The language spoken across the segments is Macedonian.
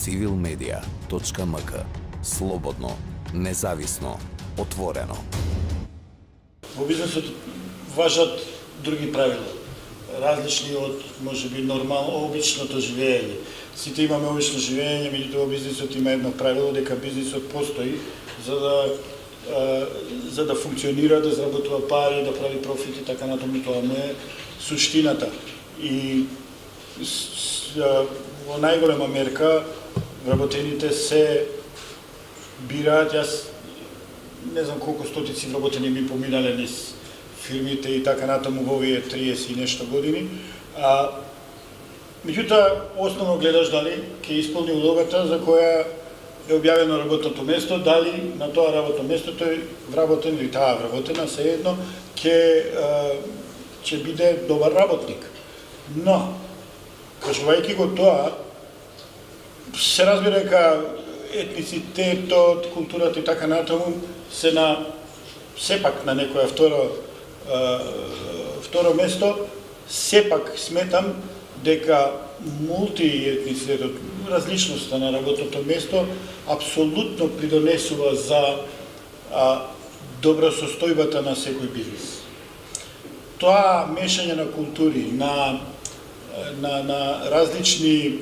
civilmedia.mk. Слободно, независно, отворено. Во бизнесот важат други правила, различни од можеби нормално обичното живење. Сите имаме обично живење, меѓутоа во бизнесот има едно правило дека бизнесот постои за да функционира, да заработува пари, да прави профит и така натаму. Тоа му е суштината. И во најголема мерка вработените се бираат. Јас не знам колку стотици вработени ми поминале низ фирмите и така натаму во овие 30 и нешто години. Меѓутоа, основно гледаш дали ќе исполни улогата за која е објавено работното место, дали на тоа работно место тој вработен или таа вработена, сеедно, ќе биде добар работник. Но, кажувајќи го тоа, се разбира дека етницитетот, културата и така натаму се сепак на некоја второ место. Сепак сметам дека мултиетницитетот, различноста на работното место апсолутно придонесува за добросостојбата на секој бизнес. Тоа мешање на култури, на различни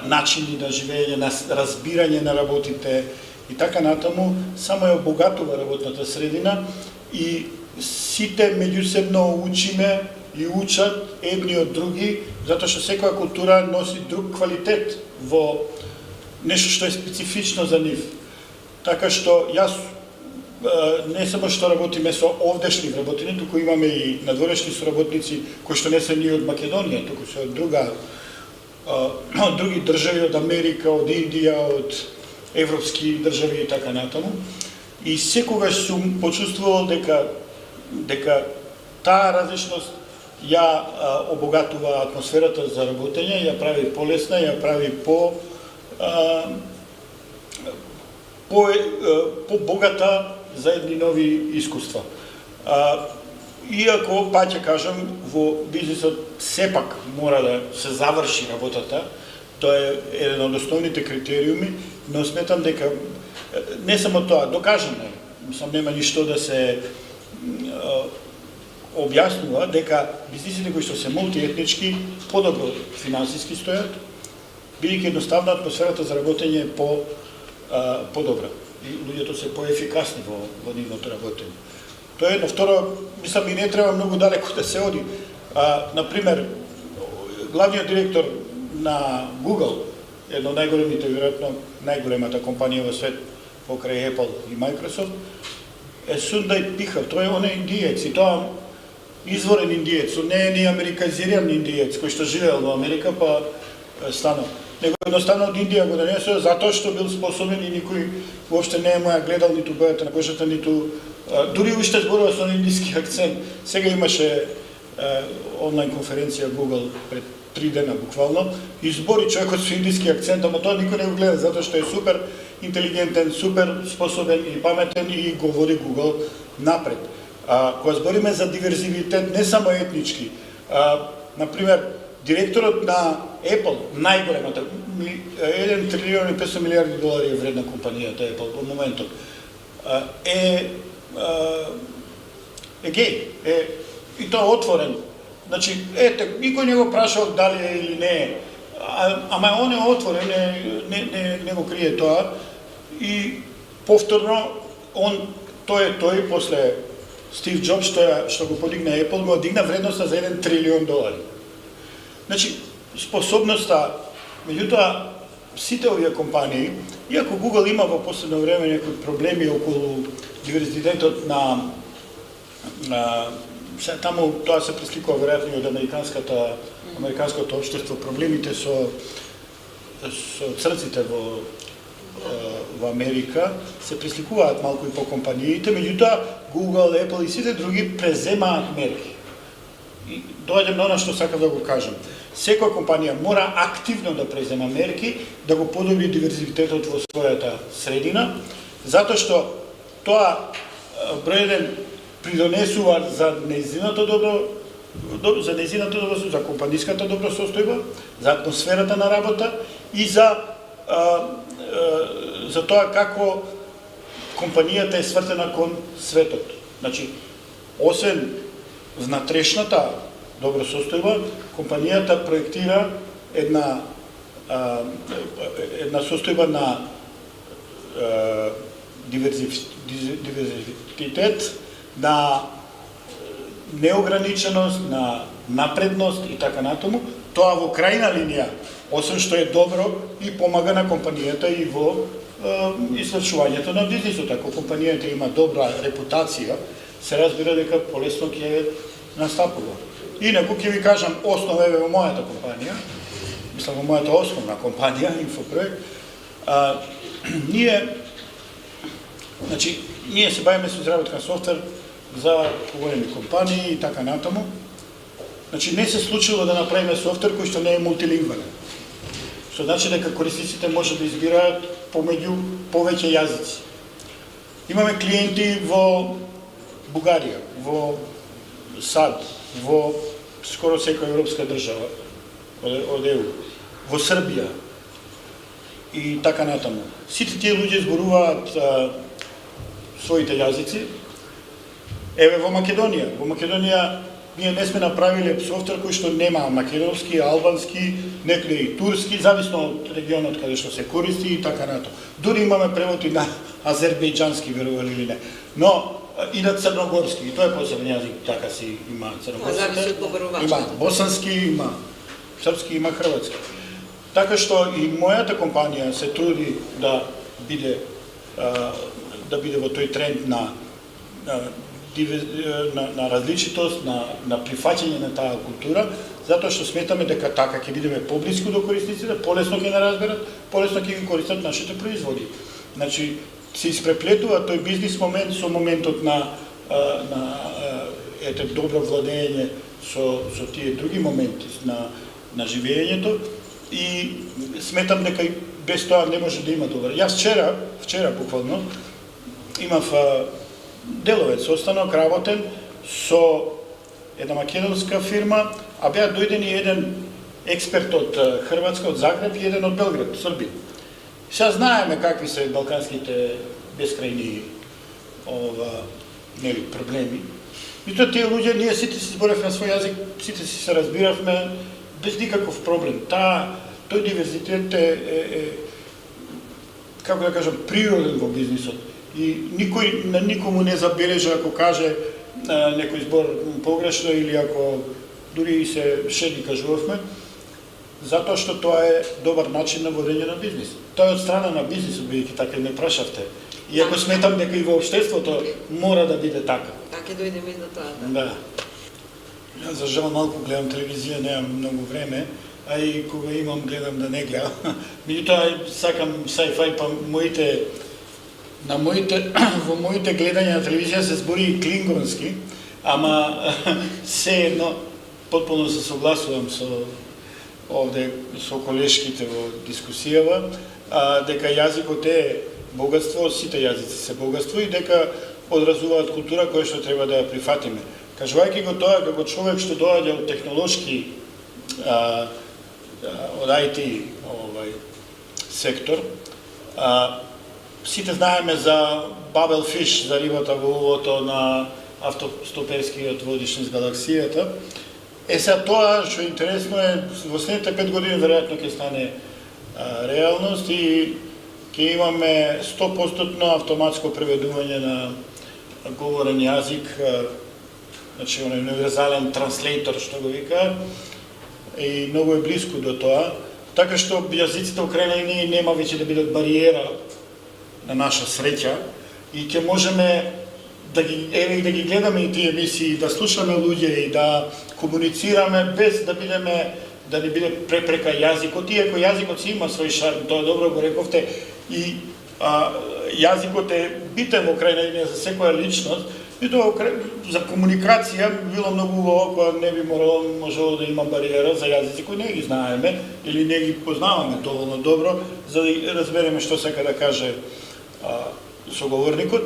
начини на живење, на разбирање на работите и така натаму, само ја обогатува работната средина и сите меѓусебно учиме и учат едни од други, затоа што секоја култура носи друг квалитет во нешто што е специфично за нив. Така што јас не само што работиме со овдешни вработени, туку имаме и надворешни соработници кои што не се ни од Македонија, туку се од други држави, од Америка, од Индија, од европски држави и така натаму. И секогаш сум почувствувал дека таа различност ја обогатува атмосферата за работење, ја прави полесна, ја прави по-богата за едни нови искуства. Иако, па ќе кажам, во бизнесот сепак мора да се заврши работата, тоа е еден од основните критериуми, но сметам дека не само тоа, докажано е, нема ништо да се објаснува дека бизнисите кои што се мултиетнички подобро финансиски стојат, бидејќи едноставно атмосферата за работење е подобра и луѓето се поефикасни во нивното работење. Тоа е едно. Второ, мислам и не треба многу далеко да се оди. Например, главниот директор на Google, едно од најголемите, веројатно најголемата компанија во свет покрај Apple и Microsoft, е Сундај Пихал. Тој е оној индиец и тоа изворен индиец, не е ни американизиран индиец кој што живеел во Америка па станал. Него едноставно од Индија го донесува затоа што бил способен и никој воопште не му ја гледал ниту бојата на кожата, ниту дури уште зборува со индиски акцент. Сега имаше онлайн конференција Google пред 3 дена буквално и збори човекот со индиски акцент, ама тоа никој не го гледа затоа што е супер интелигентен, супер способен и паметен и говори Google напред. Кога збориме за диверзивитет, не само етнички, например, директорот на Apple, најголемата, 1 трилион и 500 милиарди долари е вредна компанијата Apple во моментот, е геј, и тоа отворен. Значи, никој не го прашал дали е или не е, ама он е отворен, не го крие тоа, и повторно, тој после Стив Джобс, што го подигна Apple, го дигна вредноста за 1 трилион долари. Значи, способноста, меѓутоа, сите овие компании, иако Google има во последно време некои проблеми околу диверзитетот на таму тоа се пресликува веројатно од американското општество, проблемите со црците во Америка се пресликуваат малку и по компаниите, меѓутоа Google, Apple и сите други преземаат мерки. И доаѓам на она што сакам да го кажам. Секоја компанија мора активно да презема мерки, да го подобри диверзитетот во својата средина, затоа што тоа број еден придонесува за нејзиното добро, за компаниската добросостојба, за атмосферата на работа и за тоа како компанијата е свртена кон светот. Значи, освен внатрешната добра состојба, компанијата проектира една состојба на диверзитет, на неограниченост, на напредност и така натаму. Тоа во крајна линија, освен што е добро, и помага на компанијата и во извршувањето на бизнисот. Ако компанијата има добра репутација, се разбира дека полесно ќе настапува. Инаку ќе ви кажам основа е во мојата компанија, мислам во мојата основна компанија, Инфопроект. Ние се бавиме со изработка на софтвер за големи компании и така натаму. Значи, не се случило да направиме софтвер кој што не е мултилингвален. Што значи дека корисниците може да избираат помеѓу повеќе јазици. Имаме клиенти во Бугарија, во САД, во скоро секоја европска држава од ЕУ, во Србија и така натаму. Сите тие луѓе зборуваат своите јазици. Еве во Македонија. Во Македонија ние не сме направиле софтвер кој што нема македонски, албански, некој и турски, зависно од регионот каде што се користи и така натаму. Дури имаме превод и на азербејџански, верували или не. Но и на црногорски, и тоа е посебен јазик, така си има црногорски. Има босански, има српски, има хрватски. Така што и мојата компанија се труди да биде во тој тренд на различитост, на прифаќање на таа култура, затоа што сметаме дека така ќе бидеме поблиску до корисниците, полесно ќе не разберат, полесно ќе ги користат нашите производи. Значи, се испреплетува тој бизнис момент со моментот на добро владење со тие други моменти на живењето, и сметам дека без тоа не може да има добро. Јас вчера буквално имав деловец останок работен со една македонска фирма, а беа дојдени еден експерт од Хрватска, од Загреб, и еден од Белград, Србија. Сега знаеме какви се балканските бескрајни проблеми. Меѓутоа тие луѓе, ние сите си зборевме на свој јазик, сите си се разбиравме без никаков проблем. Тој диверзитет е како да кажам, природен во бизнисот. И на никому не забележа ако каже некој збор погрешно или ако дури и се шеги кажувавме, затоа што тоа е добар начин на водење на бизнис. Тоа е од страна на бизнисот, бидејќи така ме прашавте. И ако сметам дека и во општеството мора да биде така. Така дојдеме и до тоа. Да. Јас за жал малку гледам телевизија, немам многу време, а и кога имам гледам да не гледам. Меѓутоа сакам sci-fi, па во моите гледања на телевизија се збори и клингонски, ама се едно потполно се согласувам со колешките во дискусијава, дека јазикот е богатство, сите јазици се богатство и дека одразуваат култура која што треба да ја прифатиме. Кажувајќи го тоа како човек што доаѓа од технолошки, од IT сектор, сите знаеме за Бабел Фиш, за рибата во увото на автостоперскиот водиш низ галаксијата. Сега тоа што интересно е, во следните 5 години веројатно ќе стане реалност и ќе имаме 100% автоматско преведување на говорен јазик, значи универзален транслейтор што го вика, и многу е близко до тоа, така што јазиците во крајна линија нема веќе да бидат бариера на наша среќа и ќе можеме да ги гледаме и тие емисии, да слушаме луѓе и да комуницираме без да не биде препрека јазикот, иако јазикот си има свој шарм, тоа добро го рековте, и јазикот е битен во крајна линија за секоја личност, и тоа за комуникација било многу убаво кога не би можело да има бариера за јазици кои не ги знаеме или не ги познаваме доволно добро за да разбереме што сака да каже соговорникот.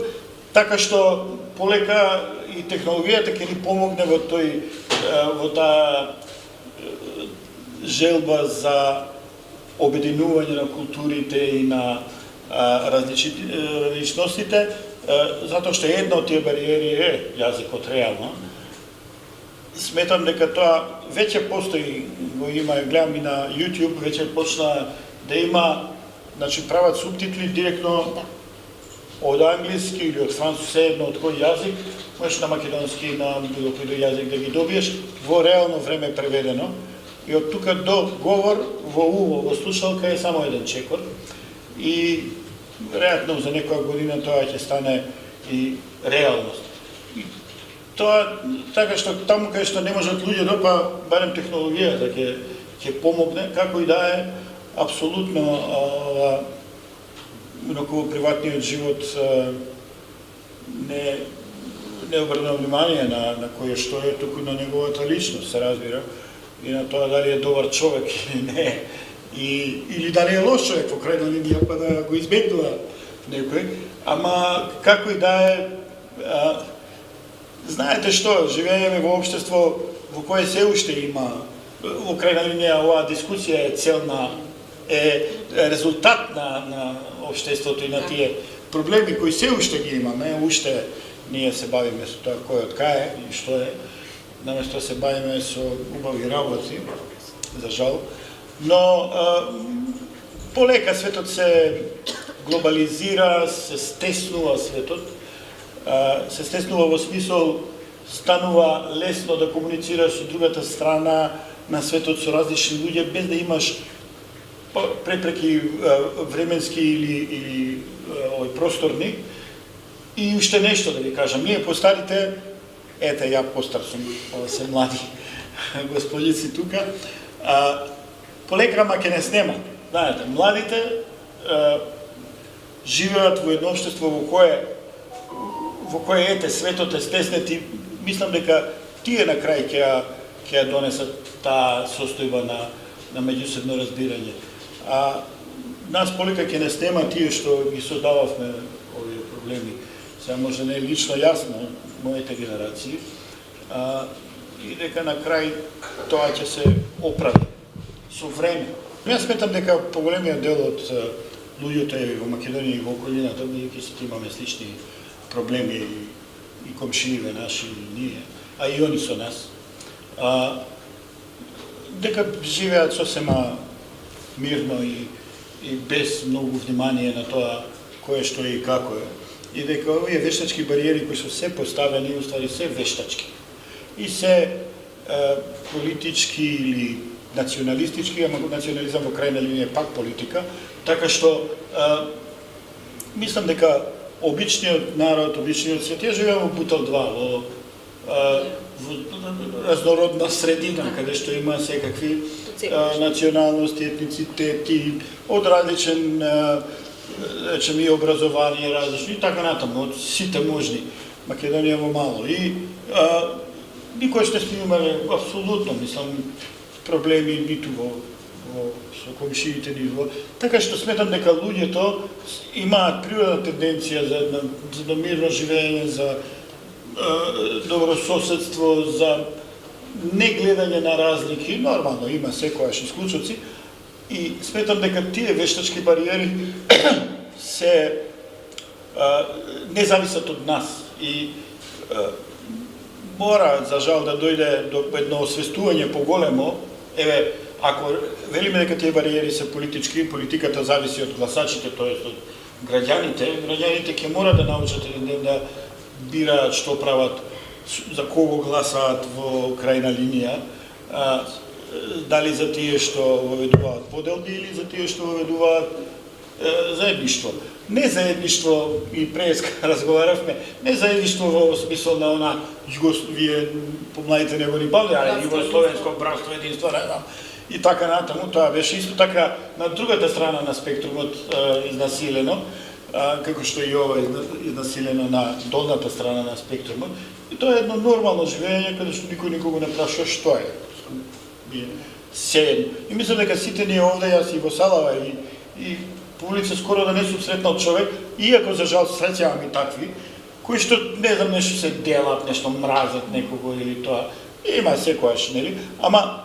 Така што полека и технологијата ќе ни помогне во таа желба за обединување на културите и на различностите, затоа што една од тие бариери е јазикот реално. Сметам дека тоа веќе постои, го има, гледам и на YouTube, веќе почна да има, значи прават субтитли директно од англиски или од француски, едно од кој јазик, можеш на македонски, на било кој јазик да ги добиеш во реално време преведено. И од тука до говор во уво, во слушалка е само еден чекор. И веројатно за некоја година тоа ќе стане и реалност. И тоа така што таму кај што не можат луѓе да, па барем технологијата ќе помогне, како и да е апсолутно многу приватниот живот не обрна внимание на кој што е туку на неговата личност, се разбира, и на тоа дали е добар човек или не, или дали е лош човек во крајна линија, па да го избегнува некој, ама како и да е, знаете што, живееме во општество во кое се уште има, во крајна линија оваа дискусија е целна, е резултат на општеството и на тие проблеми кои се уште ги имаме, уште ние се бавиме со тоа кој од кај и што е, наместо се бавиме со убави работи, за жал. Но полека светот се глобализира, се стеснува светот, се стеснува во смисол станува лесно да комуницираш со другата страна на светот со различни луѓе без да имаш препреки временски или просторни. И уште нешто да ви кажам, ние постарите, ете ја постар сум, ова се млади господици тука, полека ама ќе не снема. Знаете, младите живеат во едно општество во кое ете светот е стеснет и мислам дека тие на крај ќе ја донесат таа состојба на меѓусебно разбирање. Нас полека ќе не снема тие што ги создававме овие проблеми. Сега може не е лично јасно моите генерации, и дека на крај тоа ќе се оправи со време. Јас сметам дека поголемиот дел од луѓето во Македонија и во околината, бидејќи сите имаме слични проблеми и комшииве наши и ние, а и они со нас, дека живеат сосема мирно и без многу внимание на тоа кое што е и како е. И дека овие вештачки бариери кои се се поставени, уствари се вештачки. И се политички или националистички, ама национализам во крајна линија пак политика, така што мислам дека обичниот народ, обичниот свет, ја живеам во Бутел 2, во разнородна средина, каде што има секакви националности, етницитети, од различен речем и образование различни и така натаму, од сите можни. Македонија во мало. И никој што сме имале апсолутно, мислам, проблеми ниту со комшиите ни во. Така што сметам дека луѓето имаат природна тенденција за мирно живење, за добрососедство, за негледање на разлики. Нормално има секојаш исклучоци. И сметам дека тие вештачки бариери се не зависат од нас и мора за жал да дојде до едно освестување поголемо. Еве, ако велиме дека тие бариери се политички, политиката зависи од гласачите, тоест од граѓаните ќе мора да научат да бираат што прават, за кого гласаат во крајна линија, дали за тие што воведуваат поделби или за тие што воведуваат заедништво. Не заедништво, и преска разговаравме, не заедништво во смисол на она вие помладите не го ни памти, али југословенско братство, единство, не знам, и така натаму, тоа беше исто така на другата страна на спектрумот изнасилено, како што и ова е изнасилено на долната страна на спектрумот. И тоа е едно нормално живење каде што никој никого не прашува што е. Сеен. И мислам дека сите ние овде, јас и во Салава и по улица скоро да не сум сретнал човек, иако за жал среќавам и такви, кои што не знам нешто се делат, нешто мразат некого или тоа. Има секојаш, нели? Ама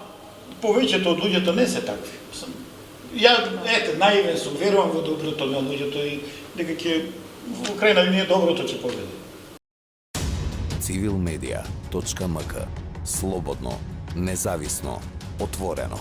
повеќето од луѓето не се такви. наивен сум, верувам во доброто на луѓето и дека ќе во крајна линија доброто ќе победи. Civilmedia.mk. Слободно, независно, отворено.